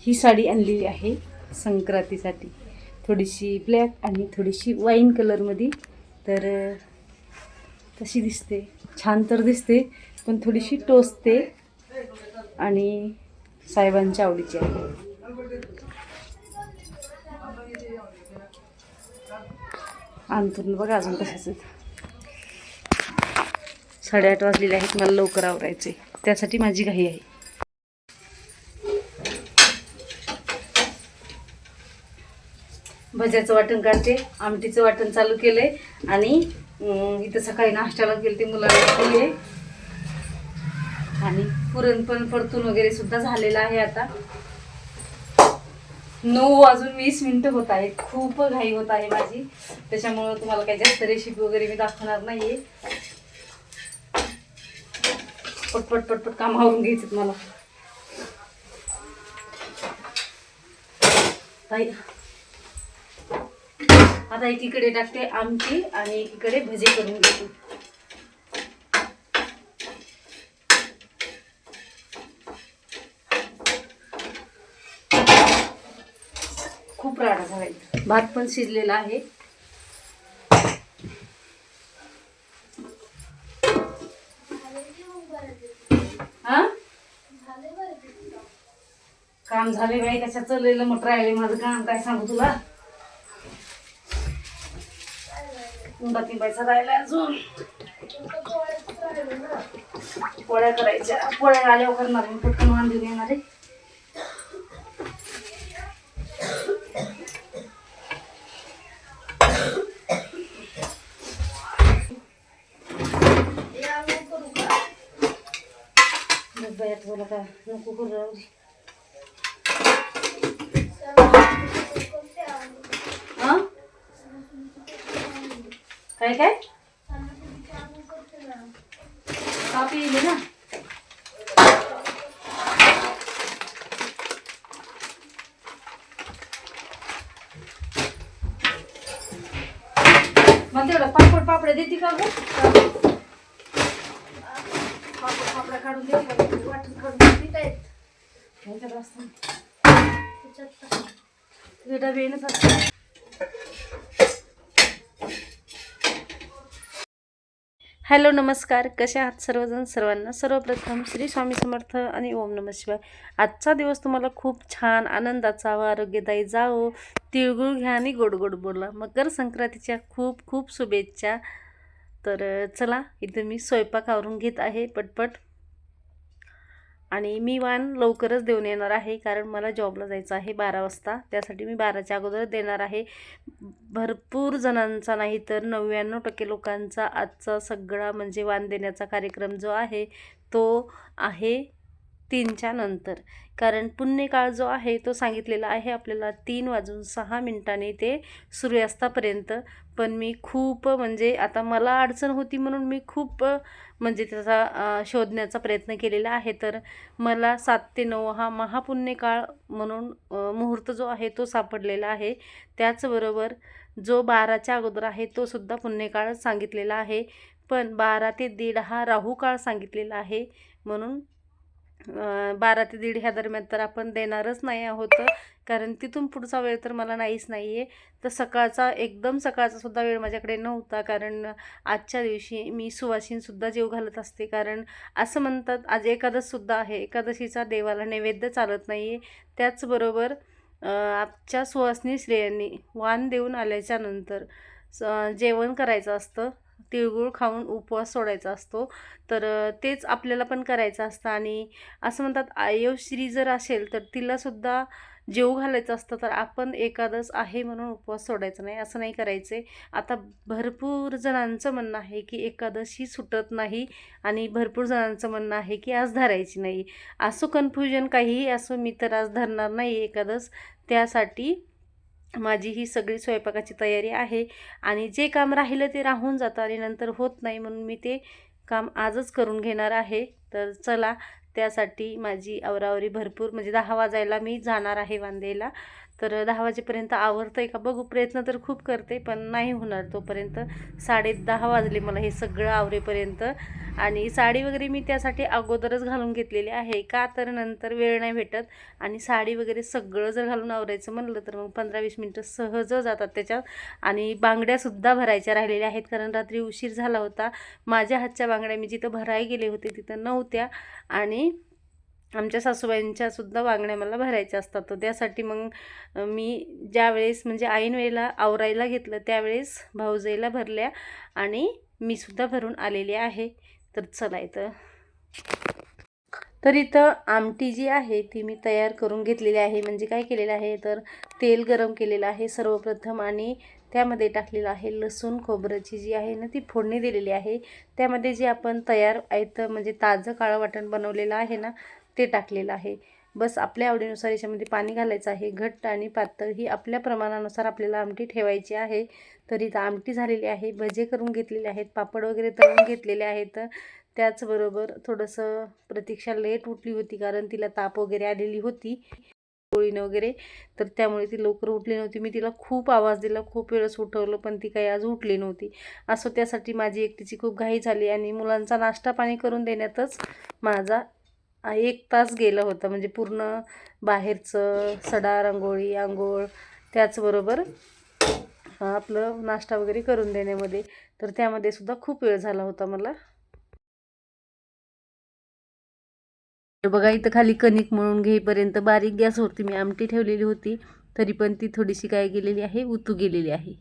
ही साडी आणलेली आहे संक्रांतीसाठी, थोडीशी ब्लॅक आणि थोडीशी वाईन कलरमध्ये. तर तशी दिसते, छान तर दिसते, पण थोडीशी टोचते आणि साहेबांच्या आवडीची आहे. अंथरून बघा अजून कशाच. 8:30 वाजलेले आहेत, मला लवकर आवरायचे, त्यासाठी माझी घाई आहे. भज्याचं वाटण काढते, आमटीचं वाटण चालू केलंय आणि इथं सकाळी नाश्त्याला गेले ते मुलांना दिले आणि पुरण पण परतून वगैरे सुद्धा झालेलं आहे. आता 9:20 होत आहेत. खूप घाई होत आहे माझी, त्याच्यामुळं तुम्हाला काही जास्त रेसिपी वगैरे मी दाखवणार नाहीये. पटपट पटपट काम आवरून घ्यायचं मला. आता एकीकडे टाकते आमटी आणि एकीकडे भजे करून घेते. खूप राडा झालाय. भात पण शिजलेला आहे. हा काम झाले बाई, कशा चाललेलं मोठं राहिले माझं काम, काय सांगू तुला. उंडाती पैसा राहिला अजून, पोळ्या करायच्या. पोळ्या आल्यावर करणार मी, पटकन वांधून येणार आहे. का नको करू, राहू दे. काय काय कापी येईल ना. मग तेवढं पापड्या देते का गं? पापड्या काढून देते, वाटण काढून देत आहेत ह्याच्यात असतात डबे येणंच असतात. हॅलो नमस्कार, कसे आहात सर्वजण. सर्वांना सर्वप्रथम श्री स्वामी समर्थ आणि ओम नमः शिवाय. आजचा दिवस तुम्हाला खूप छान आनंदाचा व आरोग्यदायी जावो. तिळगुळ घ्या आणि गोड गोड बोला. मकर संक्रांतीच्या खूप खूप शुभेच्छा. तर चला, इथं मी स्वयंपाक आवरून घेत आहे पटपट. आणि मी वाण लवकरच देऊन येणार आहे, कारण मला जॉबला जायचं आहे 12 वाजता. त्यासाठी मी 12च्या अगोदर देणार आहे. भरपूर जणांचा नाही तर 99% लोकांचा आजचा सगळा म्हणजे वाण देण्याचा कार्यक्रम जो आहे तो आहे 3च्या नंतर. कारण पुण्यकाळ जो आहे तो सांगितलेला आहे आपल्याला 3:06 ते सूर्यास्तापर्यंत. पण मी खूप म्हणजे आता मला अडचण होती म्हणून मी खूप म्हणजे त्याचा शोधण्याचा प्रयत्न केलेला आहे. तर मला 7 ते 9 हा महापुण्यकाळ म्हणून मुहूर्त जो आहे तो सापडलेला आहे. त्याचबरोबर जो 12च्या अगोदर आहे तो सुद्धा पुण्यकाळच सांगितलेला आहे. पण 12 ते 1:30 हा राहू काळ सांगितलेला आहे. म्हणून 12 ते 1:30 ह्या दरम्यान तर आपण देणारच नाही आहोत, कारण तिथून पुढचा वेळ तर मला नाहीच नाही आहे. तर सकाळचा एकदम सकाळचा सुद्धा वेळ माझ्याकडे नव्हता, कारण आजच्या दिवशी मी सुवासिनीसुद्धा जेव घालत असते. कारण असं म्हणतात आज एकादशसुद्धा आहे, एकादशीचा देवाला नैवेद्य चालत नाही आहे. त्याचबरोबर आजच्या सुवासिनी स्त्रियांनी वाण देऊन आल्याच्या नंतर जेवण करायचं असतं, तिळगुळ खाऊन उपवास सोडायचा असतो. तर तेच आपल्याला पण करायचं असतं. आणि असं म्हणतात आयुश्री जर असेल तर तिलासुद्धा जेव घालायचं असतं. तर आपण एकादश आहे म्हणून उपवास सोडायचा नाही, असं नाही करायचे. आता भरपूर जणांचं म्हणणं आहे की एकादशी सुटत नाही आणि भरपूर जणांचं म्हणणं आहे की आज धरायची नाही. असो कन्फ्युजन काहीही असो, मी तर आज धरणार नाही एकादश. त्यासाठी माझी ही सगळी स्वयंपाकाची तयारी आहे. आणि जे काम राहिलं ते राहून जातं आणि नंतर होत नाही, म्हणून मी ते काम आजच करून घेणार आहे. तर चला, त्यासाठी माझी आवरावरी भरपूर म्हणजे 10 वाजायला मी जाणार आहे वांद्याला. तर 10 वाजेपर्यंत आवरतं आहे का बघू, प्रयत्न तर खूप करते पण नाही होणार तोपर्यंत. 10:30 वाजले मला हे सगळं आवरेपर्यंत. आणि साडी वगैरे मी त्यासाठी अगोदरच घालून घेतलेली आहे, का तर नंतर वेळ नाही भेटत. आणि साडी वगैरे सगळं जर घालून आवरायचं म्हणलं तर मग 15-20 मिनटं सहज जातात त्याच्यात. आणि बांगड्यासुद्धा भरायच्या राहिलेल्या आहेत, कारण रात्री उशीर झाला होता. माझ्या हातच्या बांगड्या मी जिथं भरायला गेले होते तिथं नव्हत्या, आणि आमच्या सासूबाईंच्या सुद्धा बांगड्या मला भरायच्या असतात. तर त्यासाठी मग मी ज्यावेळेस म्हणजे ऐन वेळेला आवरायला घेतलं त्यावेळेस भाऊजाईला भरल्या आणि मी सुद्धा भरून आलेली आहे. तर चला इथं आमटी जी आहे ती मी तयार करून घेतलेली आहे. म्हणजे काय केलेलं आहे तर तेल गरम केलेलं आहे सर्वप्रथम, आणि त्यामध्ये टाकलेलं आहे लसूण खोबऱ्याची जी आहे ना ती फोडणी दिलेली आहे. त्यामध्ये जे आपण तयार म्हणजे ताजं काळं वाटण बनवलेलं आहे ना ते टाकलेलं आहे. बस आपल्या आवडीनुसार याच्यामध्ये पाणी घालायचं आहे. घट्ट आणि पातळ ही आपल्या प्रमाणानुसार आपल्याला आमटी ठेवायची आहे. तर इथं आमटी झालेली आहे. भजे करून घेतलेले आहेत, पापड वगैरे तळून घेतलेले आहेत. त्याचबरोबर थोडंसं प्रतीक्षा लेट उठली होती, कारण तिला ताप वगैरे आलेली होती गोळीनं वगैरे, तर त्यामुळे ती लवकर उठली नव्हती. मी तिला खूप आवाज दिला, खूप वेळेस उठवलं, पण ती काही आज उठली नव्हती. असं त्यासाठी माझी एकटीची खूप घाई झाली आणि मुलांचा नाश्ता पाणी करून देण्यातच माझा 1 तास गेला होता. म्हणजे पूर्ण बाहेरचं सडा, रांगोळी, आंघोळ, त्याचबरोबर आपलं नाश्ता वगैरे करून देण्यामध्ये, तर त्यामध्ये सुद्धा खूप वेळ झाला होता मला. बघा इथं खाली कणिक मळून घेईपर्यंत बारीक गॅसवरती मी आमटी ठेवलेली होती, तरी पण ती थोडीशी काय गेलेली आहे, उतू गेलेली आहे.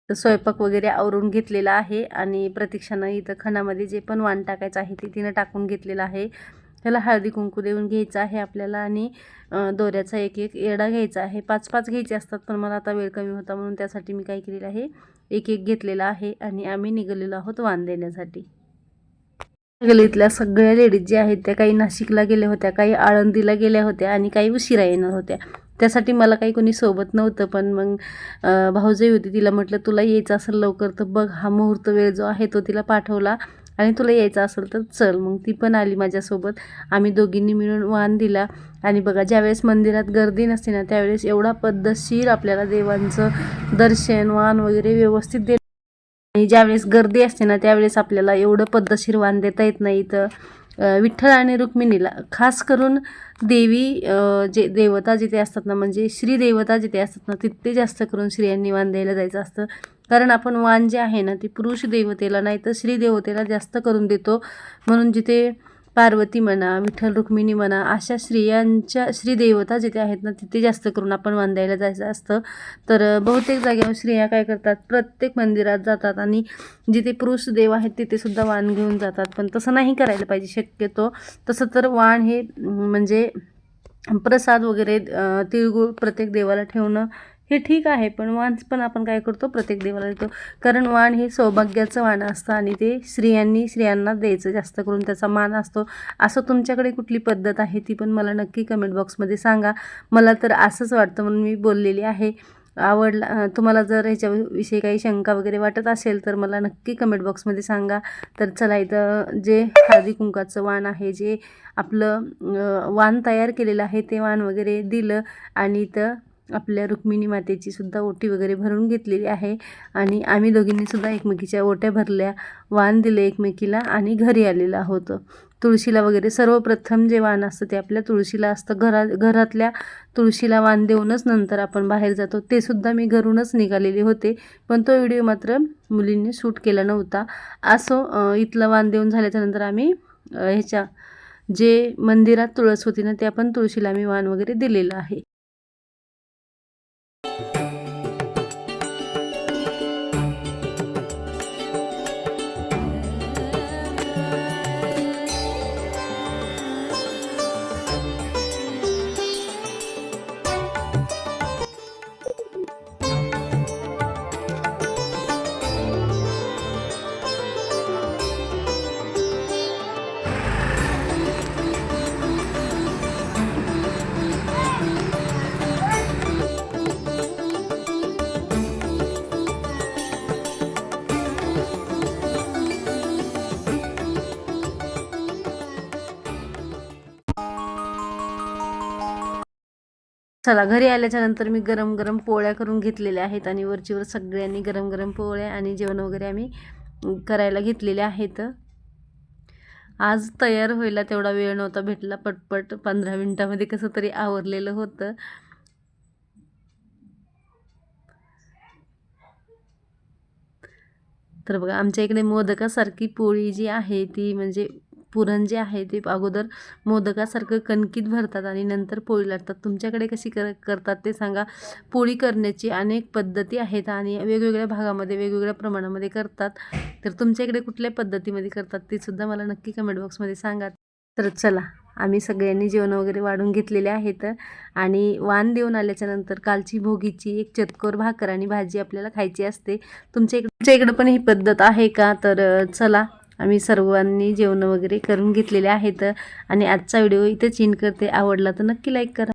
तर स्वयंपाक वगैरे आवरून घेतलेला आहे आणि प्रतीक्षानं इथं खणामध्ये जे पण वाण टाकायचं आहे ते तिनं टाकून घेतलेलं आहे. त्याला हळदी कुंकू देऊन घ्यायचं आहे आपल्याला, आणि दोऱ्याचा एक येडा घ्यायचा आहे. 5-5 घ्यायचे असतात, पण मला आता वेळ कमी होता म्हणून त्यासाठी मी काय केलेलं आहे, एक घेतलेला आहे. आणि आम्ही निघालेलो आहोत वाण देण्यासाठी. गल्लीतल्या सगळ्या लेडीज ज्या आहेत त्या काही नाशिकला गेल्या होत्या, काही आळंदीला गेल्या होत्या आणि काही उशिरा येणार होत्या. त्यासाठी मला काही कोणी सोबत नव्हतं, पण मग भाऊजाई होती, तिला म्हटलं तुला यायचं असेल लवकर तर बघ, हा मुहूर्त वेळ जो आहे तो तिला पाठवला, आणि तुला यायचं असेल तर चल. मग ती पण आली माझ्यासोबत. आम्ही दोघींनी मिळून वाण दिला. आणि बघा ज्यावेळेस मंदिरात गर्दी नसते ना त्यावेळेस एवढा पद्धतशीर आपल्याला देवांचं दर्शन, वाण वगैरे व्यवस्थित आणि ज्यावेळेस गर्दी असते ना त्यावेळेस आपल्याला एवढं पद्धतशीर वाण देता येत नाही. तर विठ्ठल आणि रुक्मिणीला खास करून देवी जे देवता जिथे असतात ना, म्हणजे श्री देवता जिथे असतात ना तिथे जास्त करून स्त्रियांनी वाण द्यायला जायचं असतं. कारण आपण वाण जे आहे ना ती पुरुष देवतेला नाही तर श्री देवतेला जास्त करून देतो. म्हणून जिथे पार्वती म्हणा, विठ्ठल रुक्मिणी म्हणा, अशा स्त्रियांच्या श्रीदेवता जिथे आहेत ना तिथे जास्त करून आपण वाण द्यायला जायचं असतं. तर बहुतेक जागेवर स्त्रिया काय करतात, प्रत्येक मंदिरात जातात आणि जिथे पुरुष देव आहेत तिथे सुद्धा वाण घेऊन जातात. पण तसं नाही करायला पाहिजे शक्यतो. तसं तर वाण हे म्हणजे प्रसाद वगैरे तिळगुळ प्रत्येक देवाला ठेवणं हे ठीक आहे, पण वाण पण आपण काय करतो प्रत्येक देवाला देतो. कारण वाण हे सौभाग्याचं वाण असतं आणि ते स्त्रियांना द्यायचं, जास्त करून त्याचा मान असतो. असं तुमच्याकडे कुठली पद्धत आहे ती पण मला नक्की कमेंट बॉक्समध्ये सांगा. मला तर असंच वाटतं म्हणून मी बोललेली आहे. तुम्हाला जर ह्याच्याविषयी काही शंका वगैरे वाटत असेल तर मला नक्की कमेंट बॉक्समध्ये सांगा. तर चला इथं जे हळदी कुंकाचं वाण आहे, जे आपलं वाण तयार केलेलं आहे ते वाण वगैरे दिलं. आणि इथं आपल्या रुक्मिणी मातेची सुद्धा ओटी वगैरे भरून घेतलेली आहे. आणि आम्ही दोघींनी सुद्धा एकमेकीच्या ओट्या भरल्या, वाण दिले एकमेकीला आणि घरी आलेलं होतं. तुळशीला वगैरे सर्वप्रथम जे वाण असतं ते आपल्या तुळशीला असतं. घरातल्या तुळशीला वाण देऊनच नंतर आपण बाहेर जातो. ते सुद्धा मी घरूनच निघालेले होते, पण तो व्हिडिओ मात्र मुलींनी शूट केला नव्हता. असो इथलं वाण देऊन झाल्याच्या नंतर आम्ही जे मंदिरात तुळस होती ना त्या पण तुळशीला आम्ही वाण वगैरे दिलेलं आहे. चला, घरी आल्याच्या नंतर मी गरम गरम पोळ्या करून घेतलेल्या आहेत आणि वरचीवर सगळ्यांनी गरम गरम पोळ्या आणि जेवण वगैरे आम्ही करायला घेतलेले आहेत. आज तयार व्हायला तेवढा वेळ नव्हता भेटला, पटपट 15 मिनिटामध्ये कसं तरी आवरलेलं होतं. तर बघा, आमच्या इकडे मोदकासारखी पोळी जी आहे ती म्हणजे पुरण जे आहे ते अगोदर मोदकासारखं कणकीत भरतात आणि नंतर पोळी लाटतात. तुमच्याकडे कशी करतात ते सांगा. पोळी करण्याची अनेक पद्धती आहेत आणि वेगवेगळ्या भागामध्ये वेगवेगळ्या प्रमाणामध्ये करतात. तर तुमच्या इकडे कुठल्या पद्धतीमध्ये करतात ते सुद्धा मला नक्की कमेंट बॉक्समध्ये सांगा. तर चला, आम्ही सगळ्यांनी जेवण वगैरे वाढून घेतलेले आहेत आणि वाण देऊन आल्याच्या नंतर कालची भोगीची एक चतकोर भाकर आणि भाजी आपल्याला खायची असते. तुमच्या इकडं पण ही पद्धत आहे का? तर चला, आम्ही सर्वांनी जेवण वगैरे करून घेतलेले आहेत आणि आजचा व्हिडिओ इथे चीन करते. आवडला तर नक्की लाईक करा.